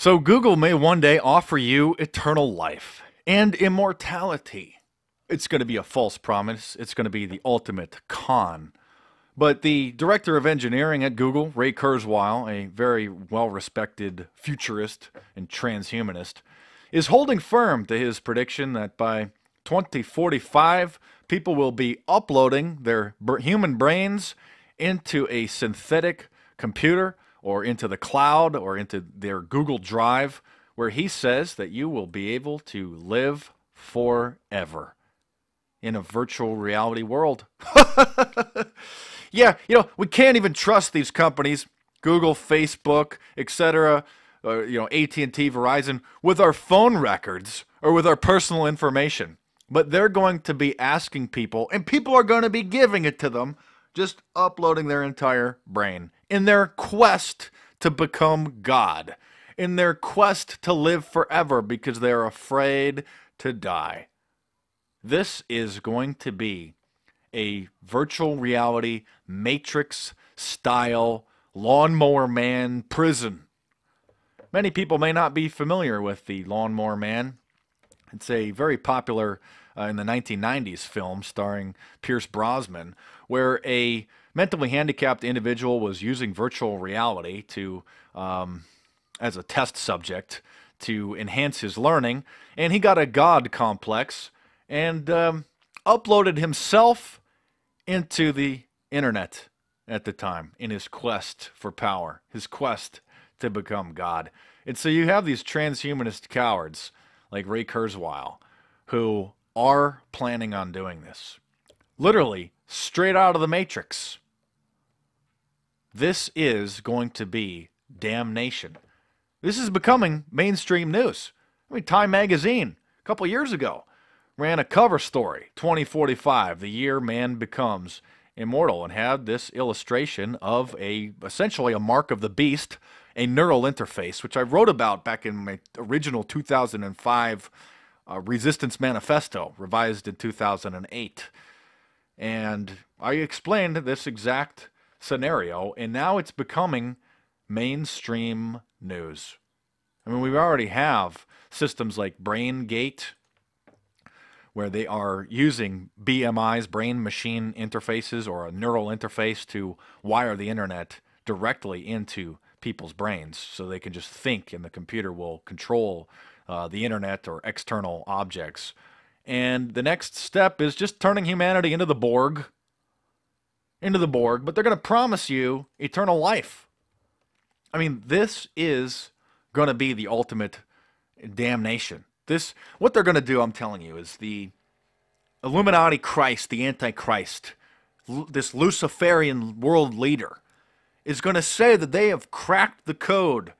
So Google may one day offer you eternal life and immortality. It's going to be a false promise. It's going to be the ultimate con. But the director of engineering at Google, Ray Kurzweil, a very well-respected futurist and transhumanist, is holding firm to his prediction that by 2045, people will be uploading their human brains into a synthetic computer or into the cloud or into their Google Drive, where he says that you will be able to live forever in a virtual reality world. Yeah, we can't even trust these companies, Google, Facebook, etc., AT&T, Verizon, with our phone records or with our personal information. But they're going to be asking people, and people are going to be giving it to them, just uploading their entire brain in their quest to become God, in their quest to live forever because they're afraid to die. This is going to be a virtual reality Matrix-style Lawnmower Man prison. Many people may not be familiar with the Lawnmower Man. It's a very popular in the 1990s film starring Pierce Brosnan, where a mentally handicapped individual was using virtual reality to as a test subject to enhance his learning, and he got a God complex and uploaded himself into the internet at the time in his quest for power, his quest to become God. And so you have these transhumanist cowards like Ray Kurzweil who are planning on doing this. Literally, straight out of the Matrix. This is going to be damnation. This is becoming mainstream news. I mean, Time magazine, a couple years ago, ran a cover story, 2045, the year man becomes immortal, and had this illustration of essentially a mark of the beast, a neural interface, which I wrote about back in my original 2005 Resistance Manifesto, revised in 2008. And I explained this exact scenario, and now it's becoming mainstream news. I mean, we already have systems like BrainGate, where they are using BMIs, brain-machine interfaces, or a neural interface to wire the internet directly into people's brains so they can just think and the computer will control the internet or external objects. And the next step is just turning humanity into the Borg. But they're going to promise you eternal life. I mean, this is going to be the ultimate damnation. What they're going to do, I'm telling you, is the Illuminati Christ, the Antichrist, this Luciferian world leader, is going to say that they have cracked the code.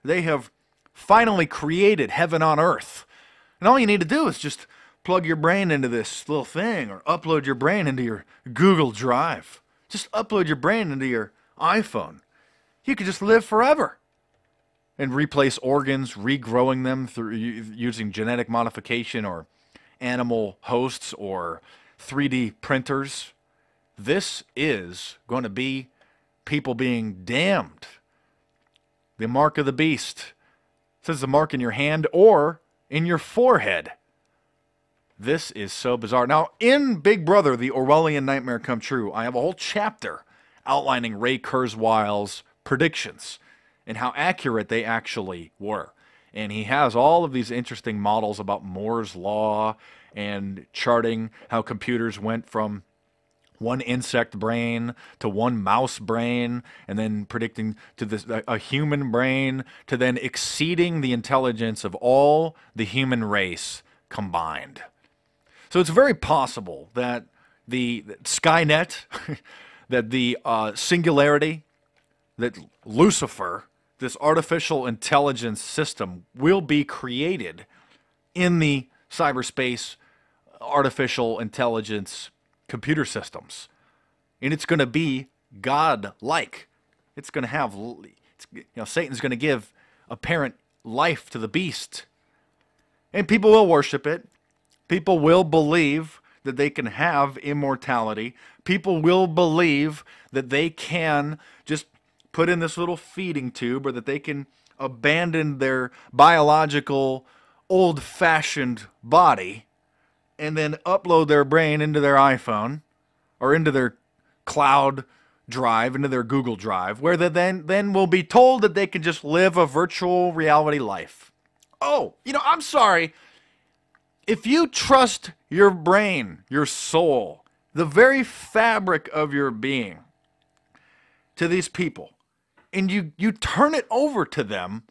They have finally created heaven on earth. And all you need to do is just plug your brain into this little thing or upload your brain into your Google Drive. Just upload your brain into your iPhone. You could just live forever. And replace organs, regrowing them through using genetic modification or animal hosts or 3D printers. This is going to be people being damned. The mark of the beast. It says the mark in your hand or in your forehead. This is so bizarre. Now, in Big Brother, the Orwellian Nightmare Come True, I have a whole chapter outlining Ray Kurzweil's predictions and how accurate they actually were. And he has all of these interesting models about Moore's Law and charting how computers went from one insect brain to one mouse brain, and then predicting to a human brain, to then exceeding the intelligence of all the human race combined. So it's very possible that the Skynet, that the singularity, that Lucifer, this artificial intelligence system, will be created in the cyberspace artificial intelligence computer systems. And it's going to be God-like. It's going to have, Satan's going to give apparent life to the beast. And people will worship it. People will believe that they can have immortality. People will believe that they can just put in this little feeding tube, or that they can abandon their biological, old-fashioned body and then upload their brain into their iPhone or into their cloud drive, into their Google Drive, where they then will be told that they can just live a virtual reality life. Oh, I'm sorry. If you trust your brain, your soul, the very fabric of your being to these people, and you turn it over to them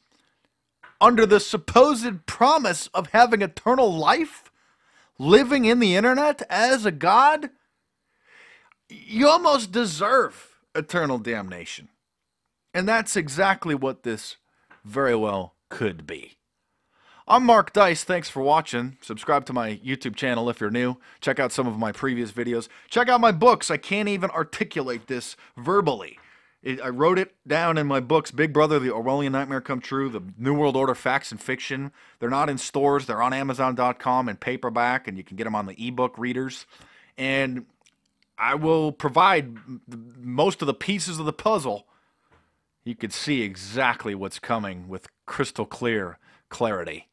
under the supposed promise of having eternal life, living in the internet as a god, you almost deserve eternal damnation. And that's exactly what this very well could be. I'm Mark Dice. Thanks for watching. Subscribe to my YouTube channel if you're new. Check out some of my previous videos. Check out my books. I can't even articulate this verbally. I wrote it down in my books, Big Brother, The Orwellian Nightmare Come True, The New World Order, Facts and Fiction. They're not in stores. They're on Amazon.com in paperback, and you can get them on the ebook readers. And I will provide most of the pieces of the puzzle. You can see exactly what's coming with crystal clear clarity.